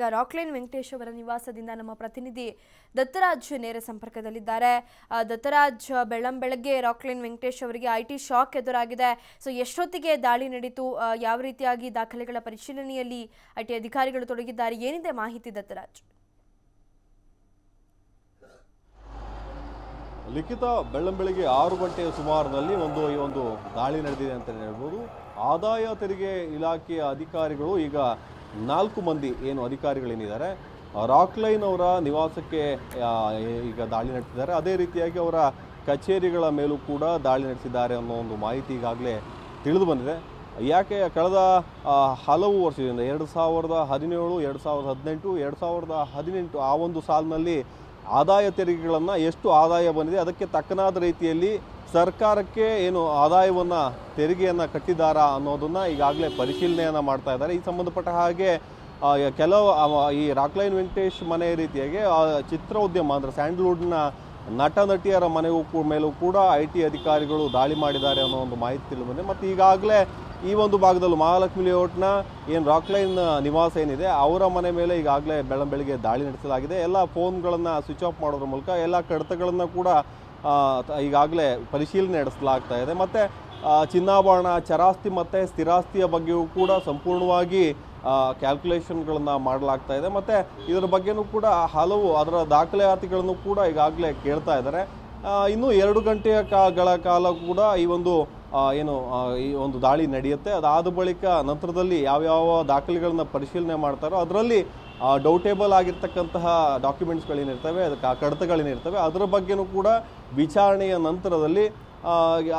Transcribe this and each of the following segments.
ರಾಕ್ಲೈನ್ ವೆಂಕಟೇಶ್ ಅವರ ನಿವಾಸದಿಂದ ನಮ್ಮ ಪ್ರತಿನಿಧಿ ದತ್ತರಾಜ್ ನೇರ ಸಂಪರ್ಕದಲ್ಲಿದ್ದಾರೆ. ದತ್ತರಾಜ್, ಬೆಳಗ್ಗೆ ರಾಕ್ಲೈನ್ ವೆಂಕಟೇಶ್ ಅವರಿಗೆ ಐಟಿ ಶಾಕ್ ಎದುರಾಗಿದೆ. ಸೊ ಎಷ್ಟೊತ್ತಿಗೆ ದಾಳಿ ನಡೀತು, ಯಾವ ರೀತಿಯಾಗಿ ದಾಖಲೆಗಳ ಪರಿಶೀಲನೆಯಲ್ಲಿ ಐಟಿ ಅಧಿಕಾರಿಗಳು ತೊಡಗಿದ್ದಾರೆ, ಏನಿದೆ ಮಾಹಿತಿ ದತ್ತರಾಜ್? ಲಿಖಿತ, ಬೆಳ್ಳಂಬೆಳಗ್ಗೆ 6 ಗಂಟೆಯ ಸುಮಾರಿನಲ್ಲಿ ಈ ಒಂದು ದಾಳಿ ನಡೆದಿದೆ ಅಂತ ಹೇಳ್ಬೋದು. ಆದಾಯ ತೆರಿಗೆ ಇಲಾಖೆಯ ಅಧಿಕಾರಿಗಳು ಈಗ 4 ಮಂದಿ ಏನು ಅಧಿಕಾರಿಗಳೇನಿದ್ದಾರೆ ರಾಕ್ಲೈನ್ ಅವರ ನಿವಾಸಕ್ಕೆ ಈಗ ದಾಳಿ ನಡೆಸಿದ್ದಾರೆ. ಅದೇ ರೀತಿಯಾಗಿ ಅವರ ಕಚೇರಿಗಳ ಮೇಲೂ ಕೂಡ ದಾಳಿ ನಡೆಸಿದ್ದಾರೆ ಅನ್ನೋ ಒಂದು ಮಾಹಿತಿ ಈಗಾಗಲೇ ತಿಳಿದು ಬಂದಿದೆ. ಯಾಕೆ ಕಳೆದ ಹಲವು ವರ್ಷದಿಂದ 2017, 2018, 2018 ಆ ಒಂದು ಸಾಲಿನಲ್ಲಿ ಆದಾಯ ತೆರಿಗೆಗಳನ್ನು ಎಷ್ಟು ಆದಾಯ ಬಂದಿದೆ ಅದಕ್ಕೆ ತಕ್ಕನಾದ ರೀತಿಯಲ್ಲಿ ಸರ್ಕಾರಕ್ಕೆ ಏನು ಆದಾಯವನ್ನು ತೆರಿಗೆಯನ್ನು ಕಟ್ಟಿದ್ದಾರಾ ಅನ್ನೋದನ್ನು ಈಗಾಗಲೇ ಪರಿಶೀಲನೆಯನ್ನು ಮಾಡ್ತಾ ಇದ್ದಾರೆ. ಈ ಸಂಬಂಧಪಟ್ಟ ಹಾಗೆ ಕೆಲವು ಈ ರಾಕ್ಲೈನ್ ವೆಂಕಟೇಶ್ ಮನೆ ರೀತಿಯಾಗಿ ಚಿತ್ರೋದ್ಯಮ ಅಂದರೆ ಸ್ಯಾಂಡಲ್ವುಡ್ನ ನಟ ನಟಿಯರ ಮೇಲೂ ಕೂಡ ಐಟಿ ಅಧಿಕಾರಿಗಳು ದಾಳಿ ಮಾಡಿದ್ದಾರೆ ಅನ್ನೋ ಒಂದು ಮಾಹಿತಿ ತಿಳಿದು ಬಂದಿದೆ. ಮತ್ತು ಈಗಾಗಲೇ ಈ ಒಂದು ಭಾಗದಲ್ಲೂ ಮಹಾಲಕ್ಷ್ಮಿ ಲೇಔಟ್ನ ಏನು ರಾಕ್ಲೈನ್ ನಿವಾಸ ಏನಿದೆ ಅವರ ಮನೆ ಮೇಲೆ ಈಗಾಗಲೇ ಬೆಳಗ್ಗೆ ದಾಳಿ ನಡೆಸಲಾಗಿದೆ. ಎಲ್ಲ ಫೋನ್ಗಳನ್ನು ಸ್ವಿಚ್ ಆಫ್ ಮಾಡೋದ್ರ ಮೂಲಕ ಎಲ್ಲ ಕಡತಗಳನ್ನು ಕೂಡ ಈಗಾಗಲೇ ಪರಿಶೀಲನೆ ನಡೆಸಲಾಗ್ತಾ ಇದೆ. ಮತ್ತು ಚಿನ್ನಾಭರಣ, ಚರಾಸ್ತಿ ಮತ್ತು ಸ್ಥಿರಾಸ್ತಿಯ ಬಗ್ಗೆಯೂ ಕೂಡ ಸಂಪೂರ್ಣವಾಗಿ ಕ್ಯಾಲ್ಕುಲೇಷನ್ಗಳನ್ನು ಮಾಡಲಾಗ್ತಾ ಇದೆ. ಮತ್ತು ಇದರ ಬಗ್ಗೆಯೂ ಕೂಡ ಹಲವು ಅದರ ದಾಖಲಾತಿಗಳನ್ನು ಕೂಡ ಈಗಾಗಲೇ ಕೇಳ್ತಾ ಇದ್ದಾರೆ. ಇನ್ನೂ 2 ಗಂಟೆಗಳ ಕಾಲ ಕೂಡ ಈ ಒಂದು ದಾಳಿ ನಡೆಯುತ್ತೆ. ಅದಾದ ಬಳಿಕ ನಂತರದಲ್ಲಿ ಯಾವ್ಯಾವ ದಾಖಲೆಗಳನ್ನ ಪರಿಶೀಲನೆ ಮಾಡ್ತಾರೋ ಅದರಲ್ಲಿ ಡೌಟೇಬಲ್ ಆಗಿರ್ತಕ್ಕಂತಹ ಡಾಕ್ಯುಮೆಂಟ್ಸ್ಗಳೇನಿರ್ತವೆ, ಅದಕ್ಕೆ ಕಡತಗಳೇನಿರ್ತವೆ ಅದರ ಬಗ್ಗೆನೂ ಕೂಡ ವಿಚಾರಣೆಯ ನಂತರದಲ್ಲಿ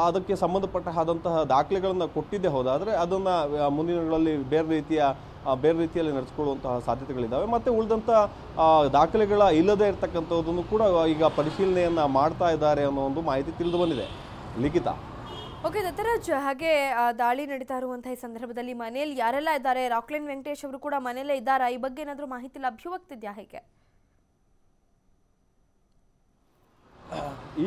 ಅದಕ್ಕೆ ಸಂಬಂಧಪಟ್ಟಾದಂತಹ ದಾಖಲೆಗಳನ್ನು ಕೊಟ್ಟಿದ್ದೇ ಹೋದಾದರೆ ಅದನ್ನು ಮುಂದಿನ ದಿನಗಳಲ್ಲಿ ಬೇರೆ ರೀತಿಯಲ್ಲಿ ನಡೆಸ್ಕೊಳ್ಳುವಂತಹ ಸಾಧ್ಯತೆಗಳಿದ್ದಾವೆ. ಮತ್ತು ಉಳಿದಂಥ ದಾಖಲೆಗಳ ಇಲ್ಲದೇ ಇರತಕ್ಕಂಥದ್ದನ್ನು ಕೂಡ ಈಗ ಪರಿಶೀಲನೆಯನ್ನು ಮಾಡ್ತಾ ಇದ್ದಾರೆ ಅನ್ನೋ ಒಂದು ಮಾಹಿತಿ ತಿಳಿದು ಬಂದಿದೆ. ಲಿಖಿತ. ಓಕೆ ದತ್ತರಾಜ್, ಹಾಗೆ ದಾಳಿ ನಡೀತಾ ಇರುವಂತಹ ಈ ಸಂದರ್ಭದಲ್ಲಿ ಮನೆಯಲ್ಲಿ ಯಾರೆಲ್ಲ ಇದ್ದಾರೆ? ರಾಕ್ಲೈನ್ ವೆಂಕಟೇಶ್ ಅವರು ಕೂಡ ಮನೆಯಲ್ಲೇ ಇದ್ದಾರಾ? ಈ ಬಗ್ಗೆ ಏನಾದರೂ ಮಾಹಿತಿ ಲಭ್ಯವಾಗ್ತಿದ್ಯಾ? ಹೇಗೆ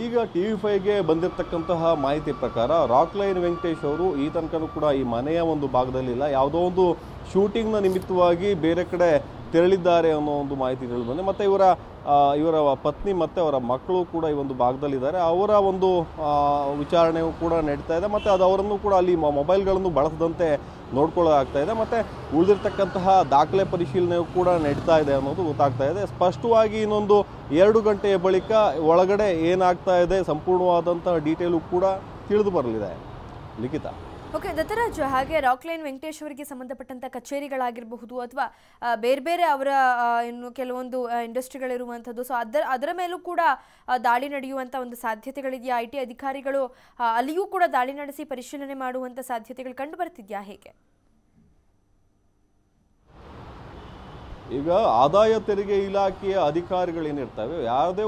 ಈಗ TV5ಗೆ ಬಂದಿರತಕ್ಕಂತಹ ಮಾಹಿತಿ ಪ್ರಕಾರ ರಾಕ್ಲೈನ್ ವೆಂಕಟೇಶ್ ಅವರು ಈ ತನಕನೂ ಕೂಡ ಈ ಮನೆಯ ಒಂದು ಭಾಗದಲ್ಲಿಲ್ಲ, ಯಾವುದೋ ಒಂದು ಶೂಟಿಂಗ್ನ ನಿಮಿತ್ತವಾಗಿ ಬೇರೆ ಕಡೆ ತೆರಳಿದ್ದಾರೆ ಅನ್ನೋ ಒಂದು ಮಾಹಿತಿ ತಿಳಿದು ಬಂದಿದೆ. ಮತ್ತು ಇವರ ಪತ್ನಿ ಮತ್ತು ಅವರ ಮಕ್ಕಳು ಕೂಡ ಈ ಒಂದು ಭಾಗದಲ್ಲಿದ್ದಾರೆ. ಅವರ ಒಂದು ವಿಚಾರಣೆಯೂ ಕೂಡ ನಡೀತಾ ಇದೆ. ಮತ್ತು ಅವರನ್ನು ಕೂಡ ಅಲ್ಲಿ ಮೊಬೈಲ್ಗಳನ್ನು ಬಳಸದಂತೆ ನೋಡ್ಕೊಳ್ಳೋದಾಗ್ತಾ ಇದೆ. ಮತ್ತು ಉಳಿದಿರ್ತಕ್ಕಂತಹ ದಾಖಲೆ ಪರಿಶೀಲನೆಯೂ ಕೂಡ ನಡೀತಾ ಇದೆ ಅನ್ನೋದು ಗೊತ್ತಾಗ್ತಾ ಇದೆ. ಸ್ಪಷ್ಟವಾಗಿ ಇನ್ನೊಂದು 2 ಗಂಟೆಯ ಬಳಿಕ ಒಳಗಡೆ ಏನಾಗ್ತಾ ಇದೆ ಸಂಪೂರ್ಣವಾದಂತಹ ಡೀಟೇಲು ಕೂಡ ತಿಳಿದು ಬರಲಿದೆ. ಲಿಖಿತ. ಓಕೆ ದತ್ತರಾಜ್, ಹಾಗೆ ರಾಕ್ಲೈನ್ ವೆಂಕಟೇಶ್ ಅವರಿಗೆ ಸಂಬಂಧಪಟ್ಟಂಥ ಕಚೇರಿಗಳಾಗಿರಬಹುದು ಅಥವಾ ಬೇರೆ ಅವರ ಇನ್ನು ಕೆಲವೊಂದು ಇಂಡಸ್ಟ್ರಿಗಳಿರುವಂಥದ್ದು, ಸೊ ಅದರ ಮೇಲೂ ಕೂಡ ದಾಳಿ ನಡೆಯುವಂಥ ಒಂದು ಸಾಧ್ಯತೆಗಳಿದೆಯಾ? ಐಟಿ ಅಧಿಕಾರಿಗಳು ಅಲ್ಲಿಯೂ ಕೂಡ ದಾಳಿ ನಡೆಸಿ ಪರಿಶೀಲನೆ ಮಾಡುವಂಥ ಸಾಧ್ಯತೆಗಳು ಕಂಡು ಬರ್ತಿದ್ಯಾ? ಹೇಗೆ ಈಗ ಆದಾಯ ತೆರಿಗೆ ಇಲಾಖೆಯ ಅಧಿಕಾರಿಗಳೇನಿರ್ತವೆ ಯಾವುದೇ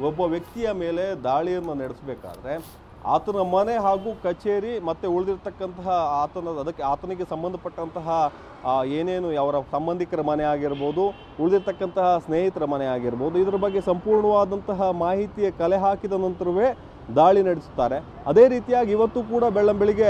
ಒಬ್ಬ ವ್ಯಕ್ತಿಯ ಮೇಲೆ ದಾಳಿಯನ್ನು ನಡೆಸಬೇಕಾದ್ರೆ ಆತನ ಮನೆ ಹಾಗೂ ಕಚೇರಿ ಮತ್ತು ಉಳಿದಿರ್ತಕ್ಕಂತಹ ಆತನಿಗೆ ಸಂಬಂಧಪಟ್ಟಂತಹ ಏನೇನು ಅವರ ಸಂಬಂಧಿಕರ ಮನೆ ಆಗಿರ್ಬೋದು, ಉಳಿದಿರ್ತಕ್ಕಂತಹ ಸ್ನೇಹಿತರ ಮನೆ ಆಗಿರ್ಬೋದು, ಇದರ ಬಗ್ಗೆ ಸಂಪೂರ್ಣವಾದಂತಹ ಮಾಹಿತಿಯ ಕಲೆ ಹಾಕಿದ ನಂತರವೇ ದಾಳಿ ನಡೆಸುತ್ತಾರೆ. ಅದೇ ರೀತಿಯಾಗಿ ಇವತ್ತು ಕೂಡ ಬೆಳ್ಳಂಬೆಳಿಗ್ಗೆ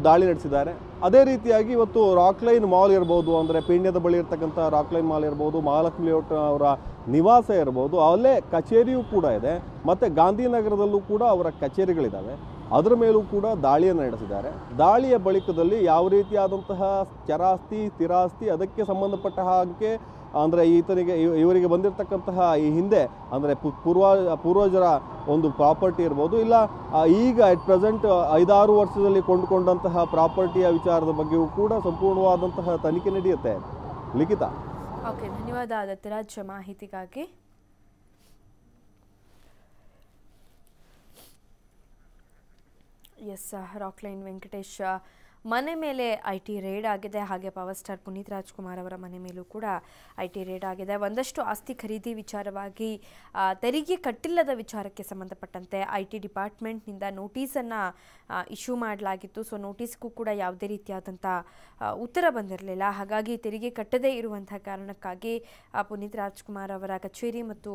ದಾಳಿ ನಡೆಸಿದ್ದಾರೆ. ಅದೇ ರೀತಿಯಾಗಿ ಇವತ್ತು ರಾಕ್ಲೈನ್ ಮಾಲ್ ಇರ್ಬೋದು, ಅಂದರೆ ಪೀಣ್ಯದ ಬಳಿ ಇರ್ತಕ್ಕಂಥ ರಾಕ್ಲೈನ್ ಮಾಲ್ ಇರ್ಬೋದು, ಮಹಾಲಕ್ಷ್ಮಿ ಲೇಔಟ್ ಅವರ ನಿವಾಸ ಇರ್ಬೋದು, ಅಲ್ಲೇ ಕಚೇರಿಯೂ ಕೂಡ ಇದೆ. ಮತ್ತು ಗಾಂಧಿನಗರದಲ್ಲೂ ಕೂಡ ಅವರ ಕಚೇರಿಗಳಿದ್ದಾವೆ. ಅದರ ಮೇಲೂ ಕೂಡ ದಾಳಿಯನ್ನು ನಡೆಸಿದ್ದಾರೆ. ದಾಳಿಯ ಬಳಿಕದಲ್ಲಿ ಯಾವ ರೀತಿಯಾದಂತಹ ಚರಾಸ್ತಿ, ಸ್ಥಿರಾಸ್ತಿ ಅದಕ್ಕೆ ಸಂಬಂಧಪಟ್ಟ ಹಾಗೆ ಅಂದರೆ ಇವರಿಗೆ ಬಂದಿರತಕ್ಕಂತಹ ಈ ಹಿಂದೆ ಅಂದರೆ ಪೂರ್ವಜರ ಒಂದು ಪ್ರಾಪರ್ಟಿ ಇರ್ಬೋದು, ಇಲ್ಲ ಈಗ ಅಟ್ ಪ್ರೆಸೆಂಟ್ 5-6 ವರ್ಷದಲ್ಲಿ ಕೊಂಡುಕೊಂಡಂತಹ ಪ್ರಾಪರ್ಟಿಯ ವಿಚಾರದ ಬಗ್ಗೆಯೂ ಕೂಡ ಸಂಪೂರ್ಣವಾದಂತಹ ತನಿಖೆ ನಡೆಯುತ್ತೆ. ಲಿಖಿತ. ಓಕೆ, ಧನ್ಯವಾದ ದತ್ತರಾಜ್ ಮಾಹಿತಿಗಾಗಿ. ಎಸ್, ರಾಕ್ಲೈನ್ ವೆಂಕಟೇಶ್ ಮನೆ ಮೇಲೆ ಐಟಿ ರೇಡ್ ಆಗಿದೆ. ಹಾಗೆ ಪವರ್ ಸ್ಟಾರ್ ಪುನೀತ್ ರಾಜ್ಕುಮಾರ್ ಅವರ ಮನೆ ಮೇಲೂ ಕೂಡ ಐಟಿ ರೇಡ್ ಆಗಿದೆ. ಒಂದಷ್ಟು ಆಸ್ತಿ ಖರೀದಿ ವಿಚಾರವಾಗಿ ತೆರಿಗೆ ಕಟ್ಟಿಲ್ಲದ ವಿಚಾರಕ್ಕೆ ಸಂಬಂಧಪಟ್ಟಂತೆ ಐಟಿ ಡಿಪಾರ್ಟ್ಮೆಂಟ್ನಿಂದ ನೋಟಿಸನ್ನು ಇಶ್ಯೂ ಮಾಡಲಾಗಿತ್ತು. ಸೊ ನೋಟಿಸ್ಗೂ ಕೂಡ ಯಾವುದೇ ರೀತಿಯಾದಂಥ ಉತ್ತರ ಬಂದಿರಲಿಲ್ಲ. ಹಾಗಾಗಿ ತೆರಿಗೆ ಕಟ್ಟದೇ ಇರುವಂಥ ಕಾರಣಕ್ಕಾಗಿ ಪುನೀತ್ ರಾಜ್ಕುಮಾರ್ ಅವರ ಕಚೇರಿ ಮತ್ತು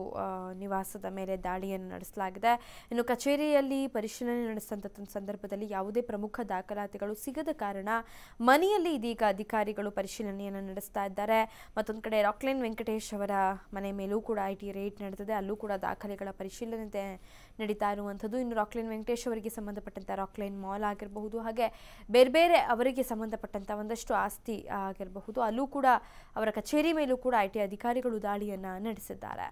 ನಿವಾಸದ ಮೇಲೆ ದಾಳಿಯನ್ನು ನಡೆಸಲಾಗಿದೆ. ಇನ್ನು ಕಚೇರಿಯಲ್ಲಿ ಪರಿಶೀಲನೆ ನಡೆಸಿದಂಥ ಸಂದರ್ಭದಲ್ಲಿ ಯಾವುದೇ ಪ್ರಮುಖ ದಾಖಲಾತಿಗಳು ಸಿಗದ ಕಾರಣ ಮನೆಯಲ್ಲಿ ಇದೀಗ ಅಧಿಕಾರಿಗಳು ಪರಿಶೀಲನೆಯನ್ನು ನಡೆಸ್ತಾ ಇದ್ದಾರೆ. ಮತ್ತೊಂದು ಕಡೆ ರಾಕ್ಲೈನ್ ವೆಂಕಟೇಶ್ ಅವರ ಮನೆ ಮೇಲೂ ಕೂಡ ಐಟಿ ರೇಡ್ ನಡೆದಿದೆ. ಅಲ್ಲೂ ಕೂಡ ದಾಖಲೆಗಳ ಪರಿಶೀಲನೆ ನಡೀತಾ ಇರುವಂಥದ್ದು. ಇನ್ನು ರಾಕ್ಲೈನ್ ವೆಂಕಟೇಶ್ ಅವರಿಗೆ ಸಂಬಂಧಪಟ್ಟಂಥ ರಾಕ್ಲೈನ್ ಮಾಲ್ ಆಗಿರಬಹುದು, ಹಾಗೆ ಬೇರೆ ಬೇರೆ ಅವರಿಗೆ ಸಂಬಂಧಪಟ್ಟಂಥ ಒಂದಷ್ಟು ಆಸ್ತಿ ಆಗಿರಬಹುದು, ಅಲ್ಲೂ ಕೂಡ ಅವರ ಕಚೇರಿ ಮೇಲೂ ಕೂಡ ಐಟಿ ಅಧಿಕಾರಿಗಳು ದಾಳಿಯನ್ನು ನಡೆಸಿದ್ದಾರೆ.